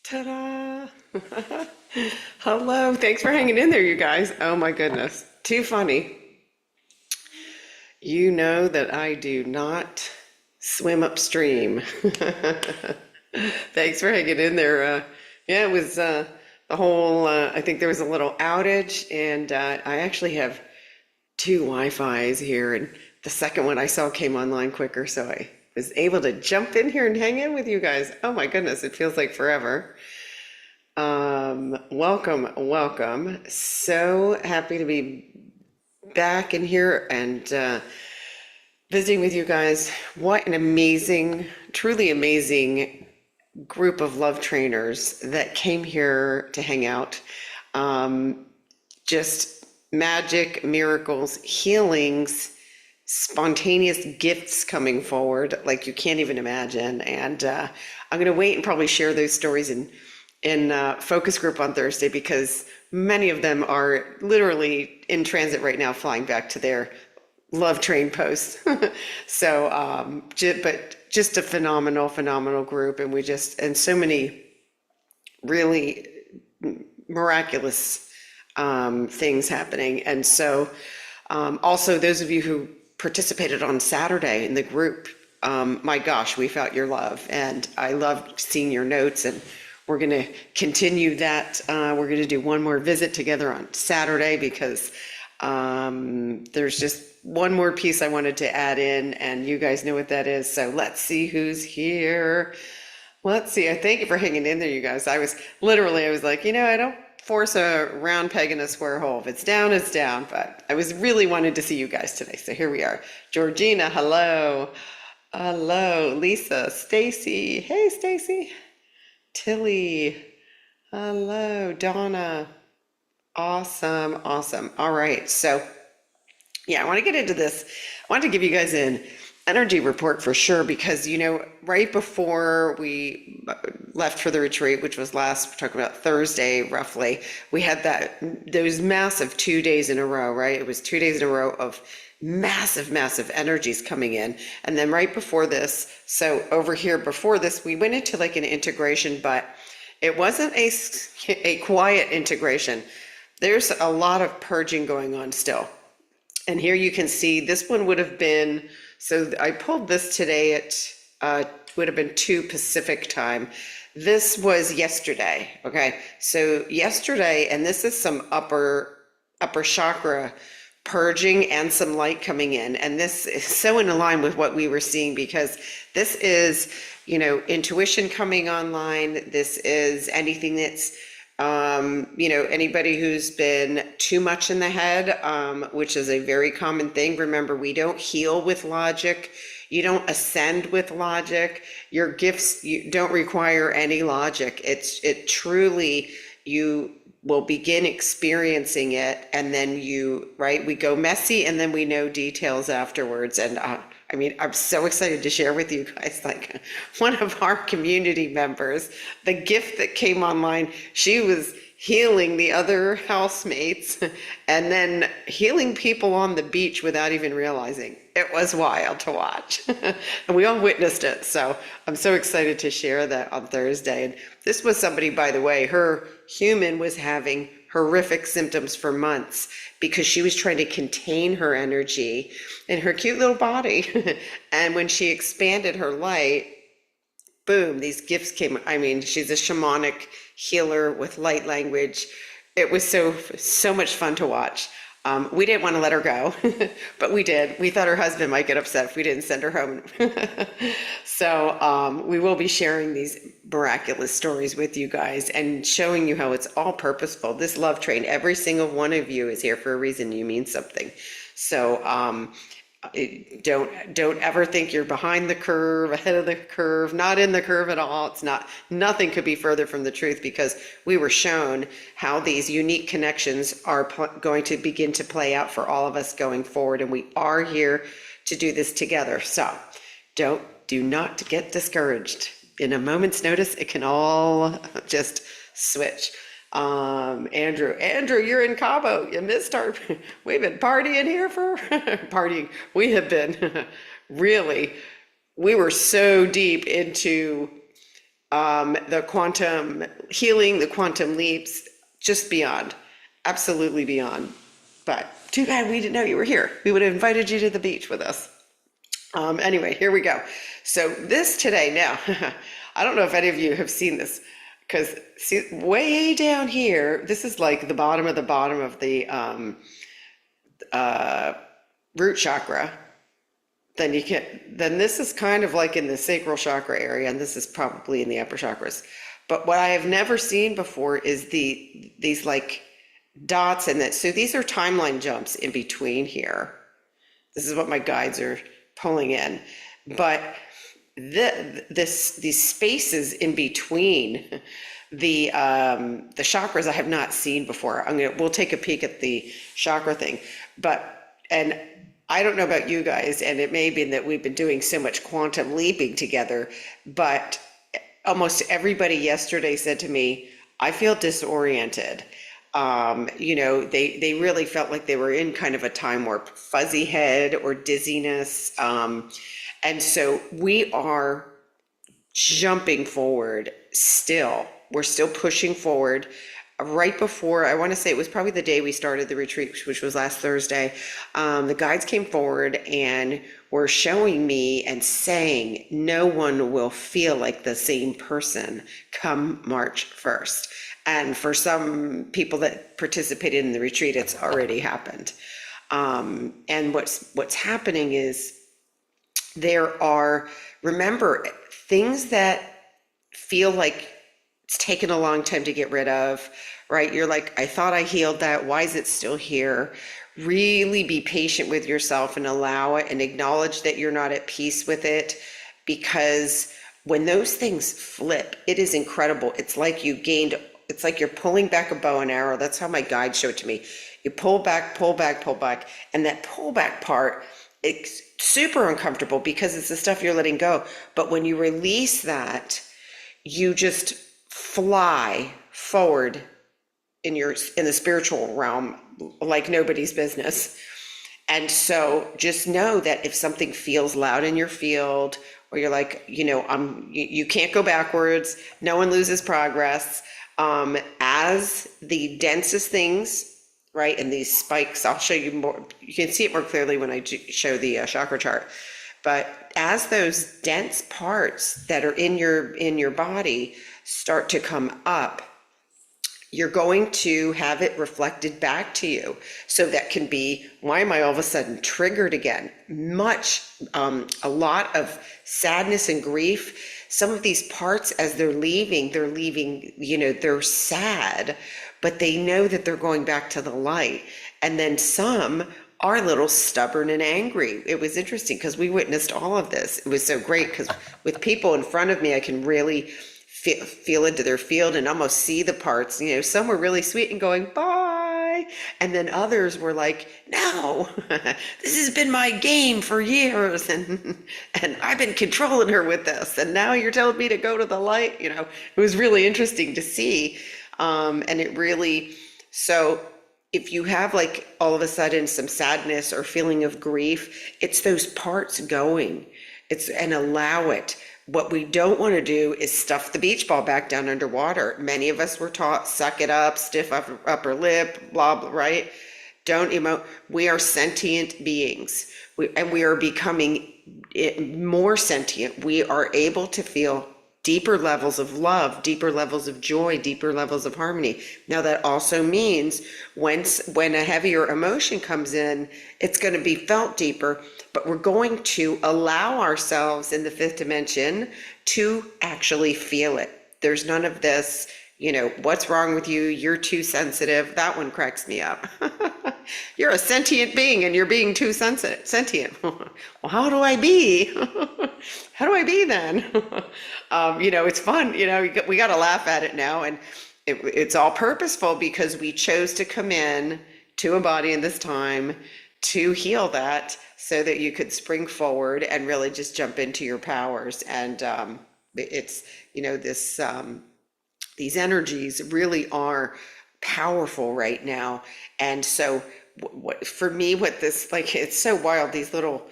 Ta-da! Hello, thanks for hanging in there, you guys. Oh my goodness, too funny. You know that I do not swim upstream. Thanks for hanging in there. Yeah, it was the whole, I think there was a little outage, and I actually have two Wi-Fis here, and the second one I saw came online quicker, so I was able to jump in here and hang in with you guys. Oh my goodness, it feels like forever. Welcome, welcome. So happy to be back in here and visiting with you guys. What an amazing, truly amazing group of love trainers that came here to hang out. Just magic, miracles, healings, spontaneous gifts coming forward like you can't even imagine. And I'm going to wait and probably share those stories in focus group on Thursday, because many of them are literally in transit right now, flying back to their love train posts. So, but just a phenomenal group, and and so many really miraculous things happening. And so, also those of you who participated on Saturday in the group, my gosh, we felt your love, and I loved seeing your notes, and we're going to continue that. We're going to do one more visit together on Saturday, because there's just one more piece I wanted to add in, and you guys know what that is. So let's see who's here. Let's see. I thank you for hanging in there, you guys. I was like, I don't force a round peg in a square hole. If it's down, it's down. But I was really wanted to see you guys today. So here we are. Georgina, hello. Hello. Lisa, Stacy. Hey, Stacy. Tilly, hello. Donna, awesome. All right, so yeah, I want to get into this. I want to give you guys an energy report for sure, because right before we left for the retreat, which was we're talking about Thursday roughly, we had those massive 2 days in a row, right? It was 2 days in a row of massive energies coming in. And then right before this, so over here before this, we went into like an integration, but it wasn't a quiet integration. There's a lot of purging going on still. And here you can see this one would have been, so I pulled this today at would have been 2 Pacific time. This was yesterday. Okay, so yesterday, and this is some upper chakra purging and some light coming in. And this is so in line with what we were seeing, because this is, intuition coming online. This is anything that's, anybody who's been too much in the head, which is a very common thing. Remember, we don't heal with logic. You don't ascend with logic. Your gifts, you don't require any logic. It truly, you will begin experiencing it, and then we go messy, and then we know details afterwards. And I'm so excited to share with you guys, like one of our community members, the gift that came online, she was healing the other housemates and then healing people on the beach without even realizing. It was wild to watch. And we all witnessed it. So I'm so excited to share that on Thursday. And this was somebody, by the way, her human was having horrific symptoms for months because she was trying to contain her energy in her cute little body. And when she expanded her light, boom, these gifts came. She's a shamanic healer with light language. It was so much fun to watch. We didn't want to let her go, but we did. We thought her husband might get upset if we didn't send her home. So we will be sharing these miraculous stories with you guys and showing you how it's all purposeful. This love train, every single one of you is here for a reason. You mean something. So don't ever think you're behind the curve, ahead of the curve, not in the curve at all. It's not, nothing could be further from the truth, because we were shown how these unique connections are going to begin to play out for all of us going forward. And we are here to do this together. So do not get discouraged. In a moment's notice, it can all just switch. Andrew, you're in Cabo. You missed we've been partying here for partying. We have been really, we were so deep into The quantum healing, the quantum leaps, just beyond, absolutely beyond. But too bad we didn't know you were here. We would have invited you to the beach with us. Anyway, here we go. So this today, now, I don't know if any of you have seen this, because see, way down here, this is like the bottom of the root chakra. Then this is kind of like in the sacral chakra area, and this is probably in the upper chakras. But what I have never seen before is these like dots in it. So these are timeline jumps in between here. This is what my guides are pulling in. But these spaces in between the chakras I have not seen before. We'll take a peek at the chakra thing. And I don't know about you guys, and it may be that we've been doing so much quantum leaping together, but almost everybody yesterday said to me, I feel disoriented. They really felt like they were in kind of a time warp, fuzzy head or dizziness. And so we are jumping forward still. We're still pushing forward. Right before, I want to say it was probably the day we started the retreat, which was last Thursday, the guides came forward and were showing me and saying, no one will feel like the same person come March 1st. And for some people that participated in the retreat, it's already happened. And what's happening is there are, remember, things that feel like it's taken a long time to get rid of, right? You're like, I thought I healed that. Why is it still here? Really be patient with yourself and allow it and acknowledge that you're not at peace with it, because when those things flip, it is incredible. It's like you're pulling back a bow and arrow. That's how my guide showed it to me. You pull back, pull back, pull back. And that pull back part, it's super uncomfortable because it's the stuff you're letting go. But when you release that, you just fly forward in the spiritual realm like nobody's business. And so just know that if something feels loud in your field, or you're like, you can't go backwards, no one loses progress. As the densest things, right, and these spikes, I'll show you more, you can see it more clearly when I show the chakra chart. But as those dense parts that are in your body start to come up, you're going to have it reflected back to you. So that can be, why am I all of a sudden triggered again? A lot of sadness and grief. Some of these parts, as they're leaving, they're sad, but they know that they're going back to the light. And then some are a little stubborn and angry. It was interesting because we witnessed all of this. It was so great because with people in front of me, I can really feel into their field and almost see the parts. Some were really sweet and going, bye. And then others were like, no, this has been my game for years. And I've been controlling her with this. And now you're telling me to go to the light. It was really interesting to see. And it really, so if you have like all of a sudden some sadness or feeling of grief, it's those parts going. And allow it. What we don't want to do is stuff the beach ball back down underwater. Many of us were taught, suck it up, stiff upper lip, blah, blah, right? Don't emote. We are sentient beings. We are becoming more sentient. We are able to feel deeper levels of love, deeper levels of joy, deeper levels of harmony. Now that also means when a heavier emotion comes in, it's going to be felt deeper, but we're going to allow ourselves in the fifth dimension to actually feel it. There's none of this, what's wrong with you? You're too sensitive. That one cracks me up. You're a sentient being and you're being too sentient. Well, how do I be? How do I be then? It's fun. We got to laugh at it now. And it's all purposeful because we chose to come in to a body in this time to heal that so that you could spring forward and really just jump into your powers. And it's, these energies really are powerful right now. And so for me, what this, like, it's so wild, these little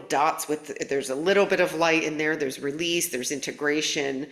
dots there's a little bit of light in there, there's release, there's integration.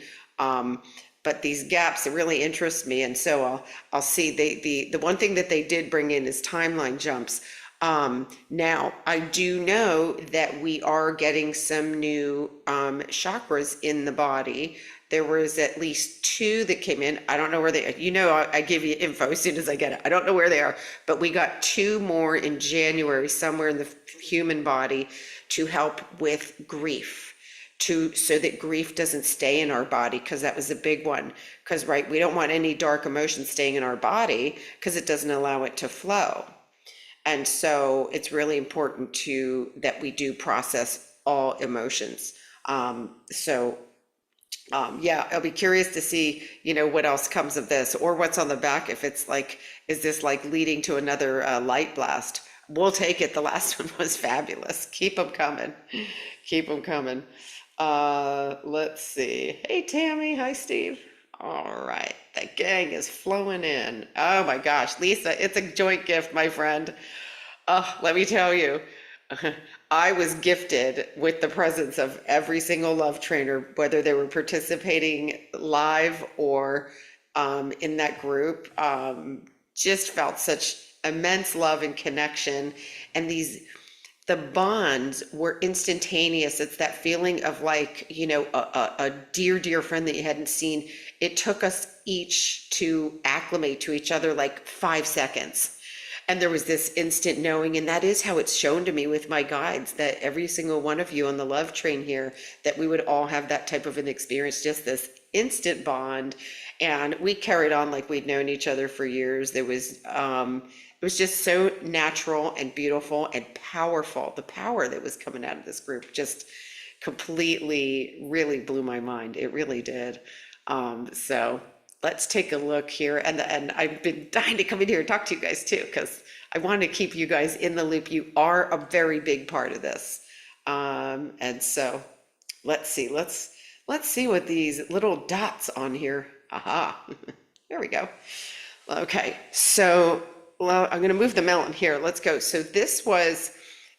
But these gaps really interest me, and so I'll see. The one thing that they did bring in is timeline jumps. Now I do know that we are getting some new chakras in the body. There was at least two that came in. I don't know where they, I give you info as soon as I get it. I don't know where they are, but we got two more in January somewhere in the human body to help with grief, so that grief doesn't stay in our body, because that was a big one. Because, right, we don't want any dark emotion staying in our body because it doesn't allow it to flow. And so it's really important that we do process all emotions. Yeah, I'll be curious to see, what else comes of this, or what's on the back. If it's like, is this like leading to another light blast? We'll take it. The last one was fabulous. Keep them coming. Keep them coming. Let's see. Hey, Tammy. Hi, Steve. All right. The gang is flowing in. Oh my gosh, Lisa, it's a joint gift, my friend. Let me tell you, I was gifted with the presence of every single love trainer, whether they were participating live or in that group. Just felt such immense love and connection. And the bonds were instantaneous. It's that feeling of like, a dear, dear friend that you hadn't seen. It took us each to acclimate to each other like 5 seconds. And there was this instant knowing, and that is how it's shown to me with my guides, that every single one of you on the love train here, that we would all have that type of an experience, just this instant bond. And we carried on like we'd known each other for years. It was just so natural and beautiful and powerful. The power that was coming out of this group just completely really blew my mind. It really did. So let's take a look here. And I've been dying to come in here and talk to you guys too, because I want to keep you guys in the loop. You are a very big part of this. And so let's see what these little dots on here. Aha, there we go. Okay, so I'm going to move the melon here. Let's go. So this was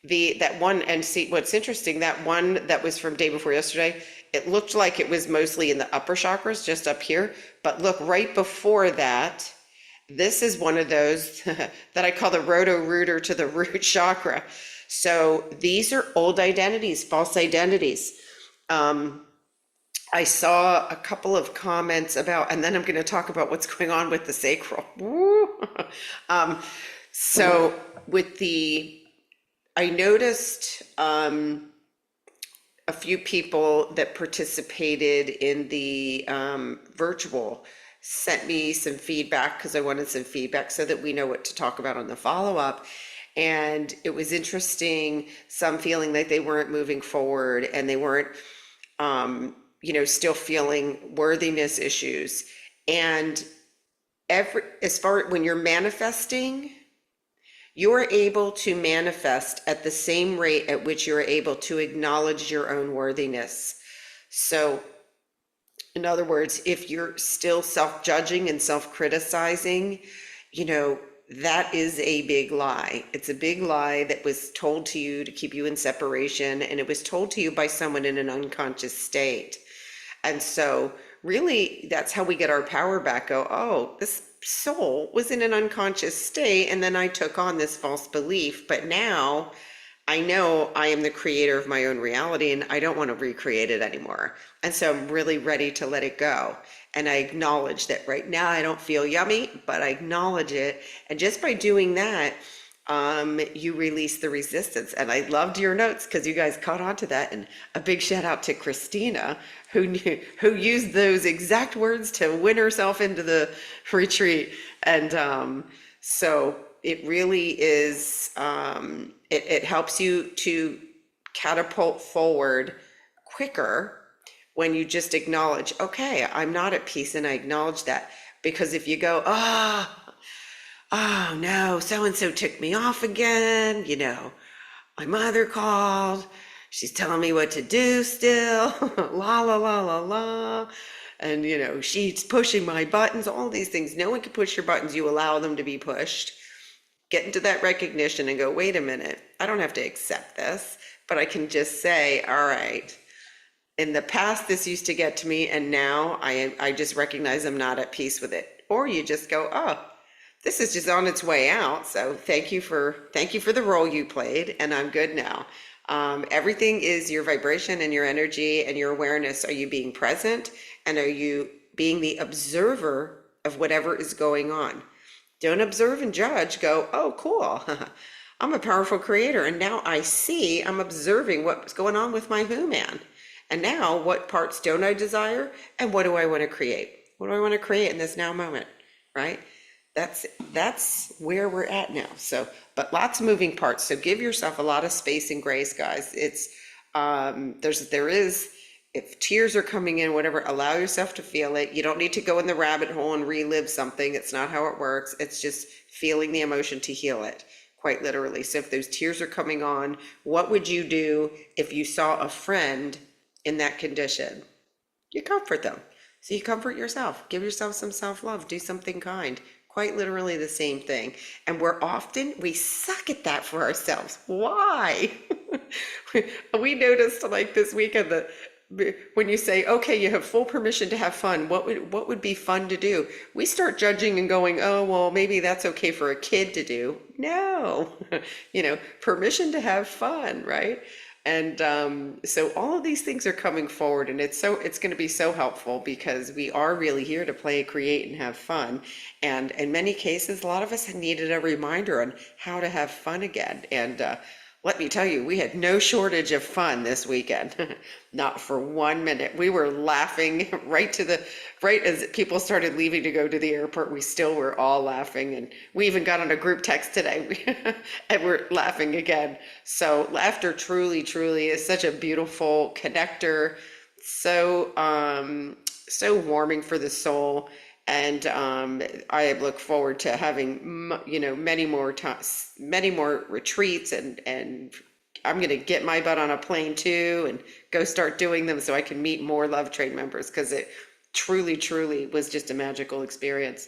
that one, and see what's interesting, that one that was from day before yesterday, it looked like it was mostly in the upper chakras, just up here. But look, right before that, this is one of those that I call the roto-rooter to the root chakra. So these are old identities, false identities. I saw a couple of comments about, and then I'm going to talk about what's going on with the sacral. So I noticed a few people that participated in the virtual sent me some feedback, because I wanted some feedback so that we know what to talk about on the follow-up. And it was interesting, some feeling like they weren't moving forward, and they weren't, still feeling worthiness issues. And when you're manifesting, you're able to manifest at the same rate at which you're able to acknowledge your own worthiness. So, in other words, if you're still self-judging and self-criticizing, that is a big lie. It's a big lie that was told to you to keep you in separation, and it was told to you by someone in an unconscious state. And so really, that's how we get our power back. Go, oh, this soul was in an unconscious state, and then I took on this false belief, but now I know I am the creator of my own reality, and I don't want to recreate it anymore. And so I'm really ready to let it go. And I acknowledge that right now I don't feel yummy, but I acknowledge it. And just by doing that, you release the resistance. And I loved your notes because you guys caught on to that. And a big shout out to Christina, who used those exact words to win herself into the retreat. And so it really is, it helps you to catapult forward quicker when you just acknowledge, okay, I'm not at peace, and I acknowledge that. Because if you go, oh no, so-and-so took me off again, my mother called, she's telling me what to do still, la, la, la, la, la, and she's pushing my buttons, all these things. No one can push your buttons, you allow them to be pushed. Get into that recognition and go, wait a minute, I don't have to accept this, but I can just say, all right, In the past, this used to get to me, and now I just recognize I'm not at peace with it. Or you just go, oh, this is just on its way out. So thank you for the role you played, and I'm good now. Everything is your vibration and your energy and your awareness. Are you being present, and are you being the observer of whatever is going on? Don't observe and judge. Go, oh, cool. I'm a powerful creator, and now I'm observing what's going on with my human. And now, what parts don't I desire, and what do I want to create? What do I want to create in this now moment, right? That's where we're at now. So, but lots of moving parts. So give yourself a lot of space and grace, guys. It's there is if tears are coming in, whatever, allow yourself to feel it. You don't need to go in the rabbit hole and relive something. It's not how it works. It's just feeling the emotion to heal it, quite literally. So if those tears are coming on, what would you do if you saw a friend in that condition? You comfort them. So you comfort yourself. Give yourself some self-love. Do something kind. Quite literally the same thing. And we suck at that for ourselves. Why? We noticed like this weekend that when you say, okay, you have full permission to have fun, what would be fun to do? We start judging and going, oh, well, maybe that's okay for a kid to do. No, permission to have fun, right? And so all of these things are coming forward, and it's going to be so helpful because we are really here to play, create, and have fun. And in many cases, a lot of us needed a reminder on how to have fun again. And let me tell you, we had no shortage of fun this weekend. Not for 1 minute. We were laughing right as people started leaving to go to the airport. We still were all laughing, and we even got on a group text today and we're laughing again. So laughter truly, truly is such a beautiful connector. So warming for the soul. And I look forward to having many more times, many more retreats, and I'm going to get my butt on a plane too and go start doing them so I can meet more Love Train members, because it truly, truly was just a magical experience.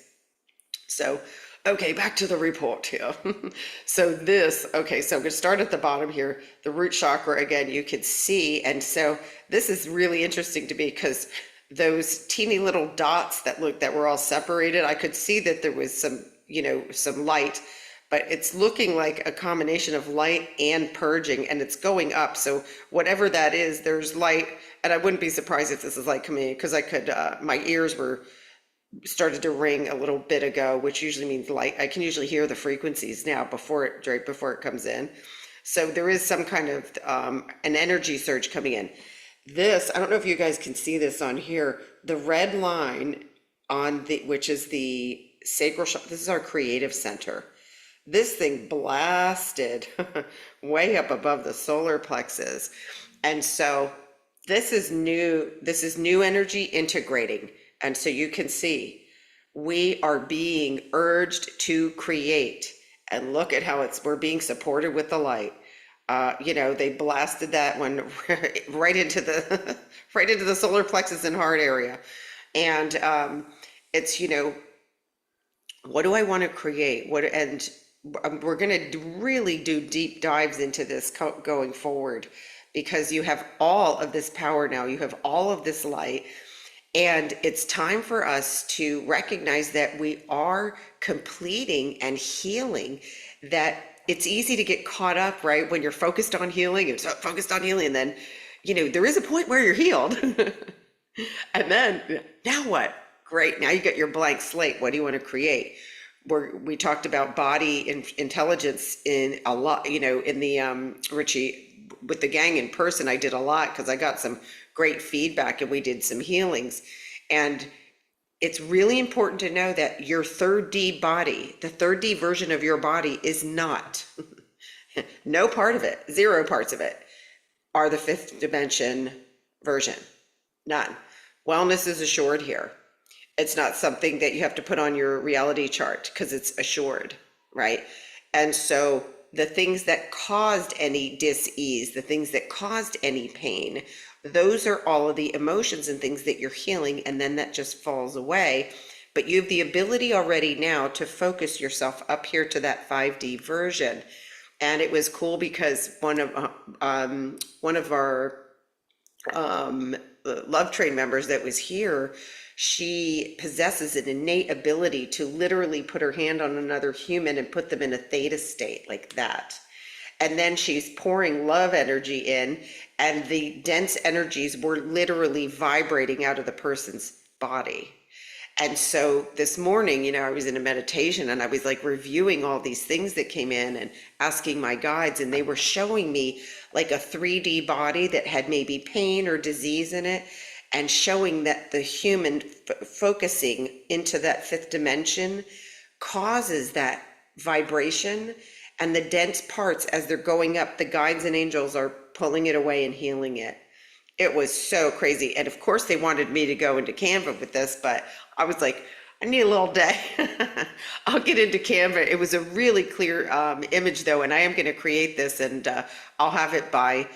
So, okay, back to the report here. So I'm going to start at the bottom here, the root chakra again, you can see. And so this is really interesting to me because those teeny little dots that were all separated, I could see that there was some light, but it's looking like a combination of light and purging, and it's going up. So whatever that is, there's light, and I wouldn't be surprised if this is light coming in, because I could, my ears started to ring a little bit ago, which usually means light. I can usually hear the frequencies now right before it comes in. So there is some kind of an energy surge coming in. This, I don't know if you guys can see this on here, the red line which is the sacral chakra. This is our creative center. This thing blasted way up above the solar plexus. And so this is new energy integrating. And so you can see we are being urged to create, and look at how we're being supported with the light. They blasted that one right into the solar plexus and heart area. And it's, what do I want to create? And we're going to really do deep dives into this going forward, because you have all of this power now. You have all of this light. And it's time for us to recognize that we are completing and healing. That it's easy to get caught up, right? When you're focused on healing, and then, there is a point where you're healed. And then, now what? Great, now you got your blank slate. What do you want to create? We talked about body intelligence in a lot, in the Richie, with the gang in person. I did a lot because I got some great feedback, and we did some healings. And it's really important to know that your 3D body, the 3D version of your body, is not, no part of it, 0 parts of it are the 5th dimension version. None. Wellness is assured here. It's not something that you have to put on your reality chart because it's assured, right? And so the things that caused any dis-ease, the things that caused any pain, those are all of the emotions and things that you're healing, and then that just falls away. But you have the ability already now to focus yourself up here to that 5D version. And it was cool because one of our um, Love Train members that was here, she possesses an innate ability to literally put her hand on another human and put them in a theta state like that. And then she's pouring love energy in, and the dense energies were literally vibrating out of the person's body. And so this morning, I was in a meditation and I was like reviewing all these things that came in and asking my guides, and they were showing me like a 3D body that had maybe pain or disease in it, and showing that the human focusing into that fifth dimension causes that vibration, and the dense parts, as they're going up, the guides and angels are pulling it away and healing it. It was so crazy. And of course they wanted me to go into Canva with this, but I was like, I need a little day. I'll get into Canva. It was a really clear image though, and I am going to create this, and I'll have it by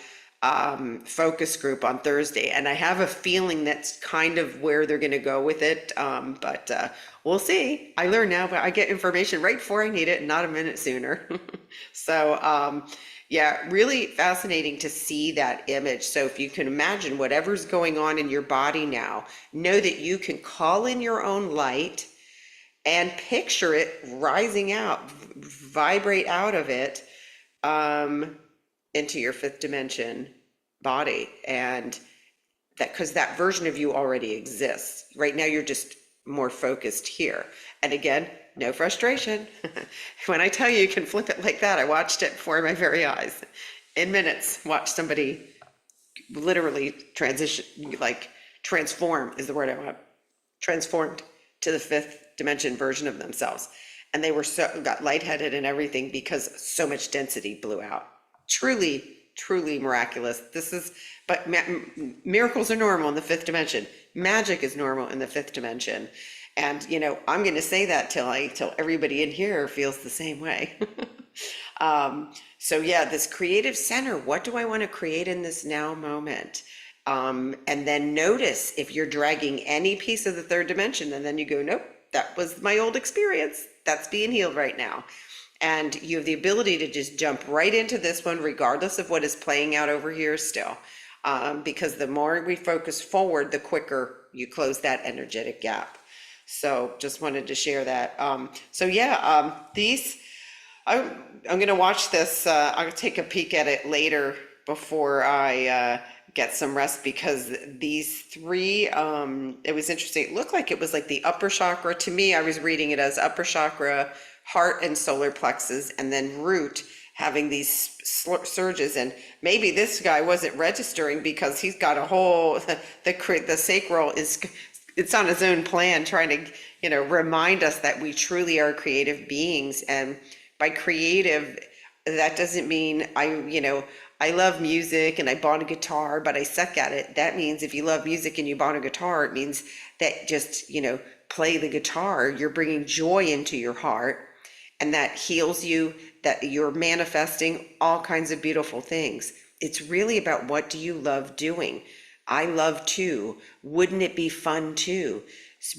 focus group on Thursday. And I have a feeling that's kind of where they're going to go with it. But we'll see. I learn now, but I get information right before I need it, not a minute sooner. So yeah, really fascinating to see that image. So if you can imagine whatever's going on in your body now, know that you can call in your own light and picture it rising out, vibrate out of it into your fifth dimension body. And that, because that version of you already exists. Right now, you're just more focused here. And again, no frustration. When I tell you you can flip it like that, I watched it before my very eyes. In minutes, watch somebody literally transition, like transform is the word I want. Transformed to the fifth dimension version of themselves. And they were got lightheaded and everything because so much density blew out. Truly, truly miraculous. But miracles are normal in the fifth dimension. Magic is normal in the fifth dimension. And, I'm going to say that till everybody in here feels the same way. So yeah, this creative center, what do I want to create in this now moment? And then notice if you're dragging any piece of the third dimension, and then you go, nope, that was my old experience. That's being healed right now. And you have the ability to just jump right into this one, regardless of what is playing out over here still. Because the more we focus forward, the quicker you close that energetic gap. So just wanted to share that. So yeah, I'm going to watch this. I'll take a peek at it later before I get some rest, because these three, it was interesting. It looked like it was like the upper chakra. To me, I was reading it as upper chakra, heart and solar plexus, and then root having these surges. And maybe this guy wasn't registering because he's got a whole, the sacral it's on his own plan, trying to, remind us that we truly are creative beings. And by creative, that doesn't mean I love music and I bought a guitar, but I suck at it. That means if you love music and you bought a guitar, it means that just, play the guitar. You're bringing joy into your heart, and that heals you, that you're manifesting all kinds of beautiful things. It's really about, what do you love doing? I love to. Wouldn't it be fun too?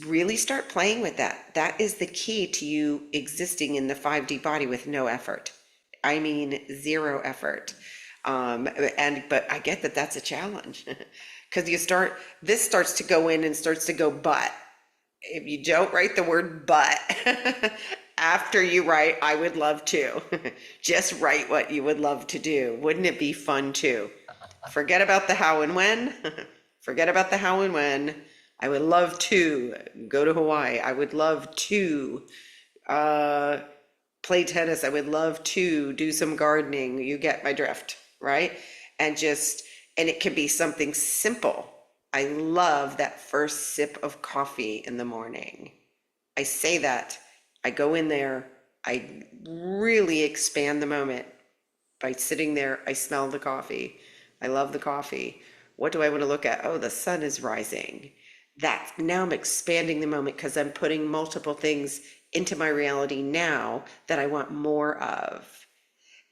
Really start playing with that. That is the key to you existing in the 5D body with no effort. I mean, zero effort. But I get that that's a challenge because this starts to go in and starts to go, but if you don't write the word but after you write, I would love to, just write what you would love to do. Wouldn't it be fun too? Forget about the how and when. Forget about the how and when. I would love to go to Hawaii. I would love to play tennis. I would love to do some gardening. You get my drift, right? And it can be something simple. I love that first sip of coffee in the morning. I say that. I go in there. I really expand the moment by sitting there. I smell the coffee. I love the coffee. What do I want to look at? Oh, the sun is rising. Now I'm expanding the moment because I'm putting multiple things into my reality now that I want more of.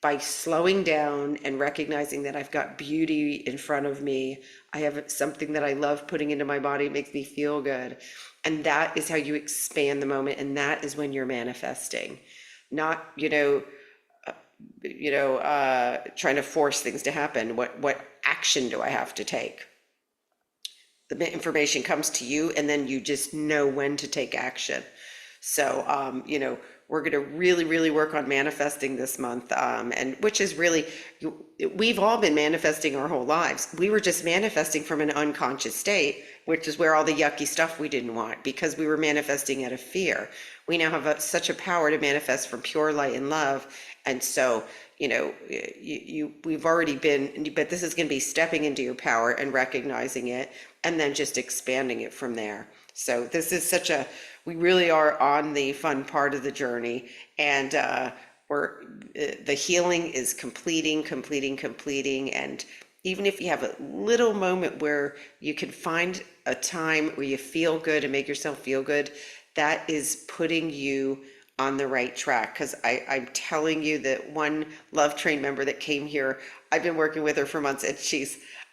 By slowing down and recognizing that I've got beauty in front of me, I have something that I love putting into my body, it makes me feel good. And that is how you expand the moment. And that is when you're manifesting, not, trying to force things to happen. What action do I have to take? the information comes to you, and then you just know when to take action. So, we're going to really, really work on manifesting this month, and which is really, we've all been manifesting our whole lives. We were just manifesting from an unconscious state, which is where all the yucky stuff we didn't want, because we were manifesting out of fear. We now have such a power to manifest from pure light and love. And so, we've already been, but this is going to be stepping into your power and recognizing it, and then just expanding it from there. So this is we really are on the fun part of the journey, and the healing is completing. And even if you have a little moment where you can find a time where you feel good and make yourself feel good, that is putting you on the right track. Because I'm telling you that one Love Train member that came here, I've been working with her for months, and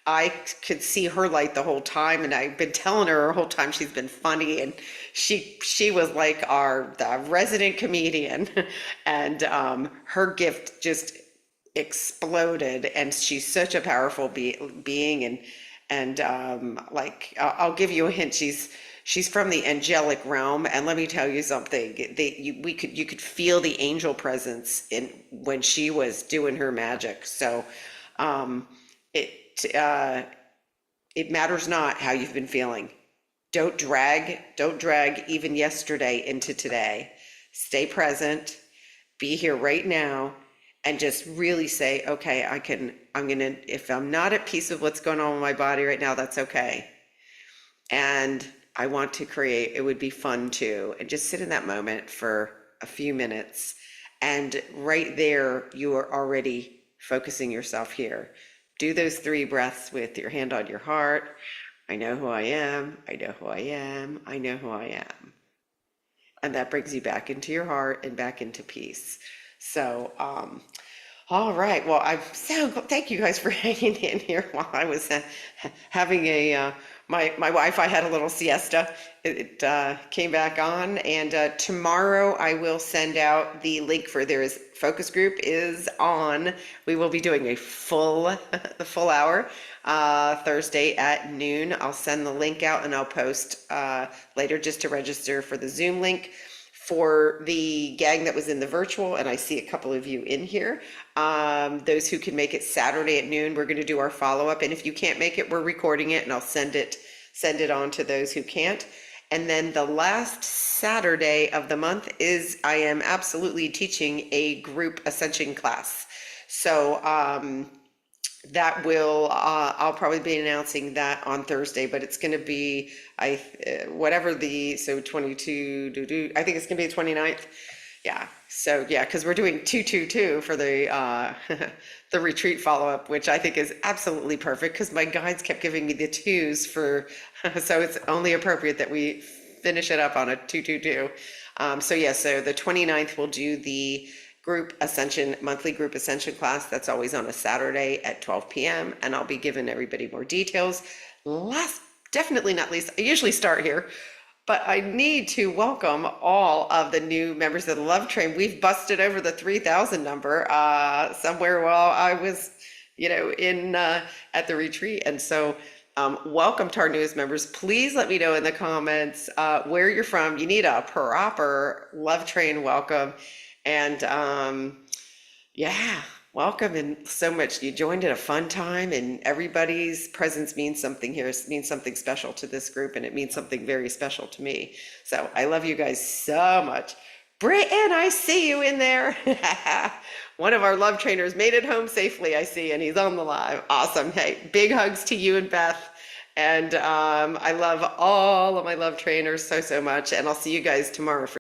I could see her light the whole time, and I've been telling her the whole time she's been funny, and she was like the resident comedian, and her gift just exploded, and she's such a powerful being, and I'll give you a hint. She's from the angelic realm, and let me tell you something. You could feel the angel presence when she was doing her magic. So, it matters not how you've been feeling. Don't drag even yesterday into today. Stay present, be here right now, and just really say, okay, if I'm not at peace with what's going on with my body right now, that's okay. And I want to create, it would be fun too. And just sit in that moment for a few minutes. And right there, you are already focusing yourself here. Do those 3 breaths with your hand on your heart. I know who I am. I know who I am. I know who I am. And that brings you back into your heart and back into peace. So, all right. Well, thank you guys for hanging in here while I was having my Wi-Fi had a little siesta. It came back on, and tomorrow I will send out the link for focus group is on. We will be doing the full hour Thursday at noon. I'll send the link out, and I'll post later just to register for the Zoom link. For the gang that was in the virtual, and I see a couple of you in here, those who can make it Saturday at noon, we're going to do our follow-up. And if you can't make it, we're recording it, and I'll send it on to those who can't. And then the last Saturday of the month I am absolutely teaching a group Ascension class. So that will, I'll probably be announcing that on Thursday, but it's going to be, so 22, I think it's going to be the 29th. Yeah. So yeah, because we're doing 222 for the the retreat follow-up, which I think is absolutely perfect, because my guides kept giving me the 2s so it's only appropriate that we finish it up on a 222. So the 29th we'll do the monthly group Ascension class. That's always on a Saturday at 12 p.m. and I'll be giving everybody more details. Last, definitely not least, I usually start here, but I need to welcome all of the new members of the Love Train. We've busted over the 3,000 number somewhere while I was, at the retreat. And so welcome to our newest members. Please let me know in the comments where you're from. You need a proper Love Train welcome. And welcome, and so much. You joined at a fun time, and everybody's presence means something here. It means something special to this group, and it means something very special to me. So I love you guys so much. Britton, I see you in there. One of our love trainers made it home safely, I see, and he's on the live. Awesome. Hey, big hugs to you and Beth. And I love all of my love trainers so much, and I'll see you guys tomorrow for